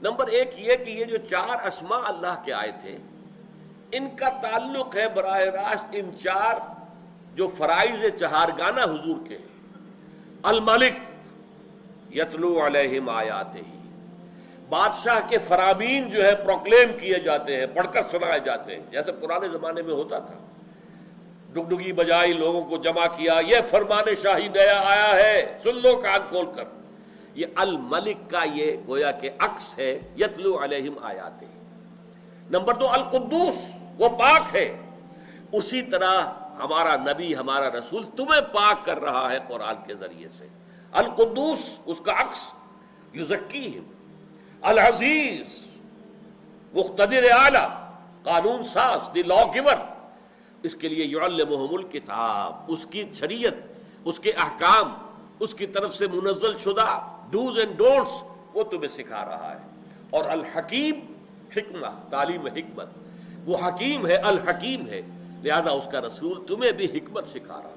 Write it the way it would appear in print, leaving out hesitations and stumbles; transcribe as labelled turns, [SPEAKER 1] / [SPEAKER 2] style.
[SPEAKER 1] Number ایک یہ کہ یہ جو 4 اسماء اللہ کے آئے تھے ان کا تعلق ہے براہ راست ان 4 جو فرائض چہارگانہ حضور کے ہیں۔ الملک یتلو علیہم آیاتہ، بادشاہ کے فرامین جو ہے پروکلیم کیے جاتے ہیں، پڑھ کر سنائے جاتے ہیں، جیسے پرانے زمانے میں ہوتا تھا، ڈگڈگی بجائی، لوگوں کو جمع کیا، یہ فرمان شاہی نیا آیا ہے، سن لو کان کھول کر۔ یہ الملک کا یہ گویا کہ عکس ہے، یتلو علیہم آیاتہ۔ نمبر 2 القدوس، وہ پاک ہے۔ اسی طرح ہمارا نبی، ہمارا رسول تمہیں پاک کر رہا ہے قرآن کے ذریعے سے۔ القدوس اس کا عکس، یزکیہم۔ العزیز، مقتدر اعلی، قانون ساز، دی لا گیور، اس کے لیے یعلمہم الکتاب، اس کی شریعت، اس کے احکام، اس کی طرف سے منزل شدہ ڈوز اینڈ ڈونٹس وہ تمہیں سکھا رہا ہے۔ اور الحکیم، حکمہ، تعلیم حکمت، وہ حکیم ہے، الحکیم ہے، لہذا اس کا رسول تمہیں بھی حکمت سکھا رہا ہے۔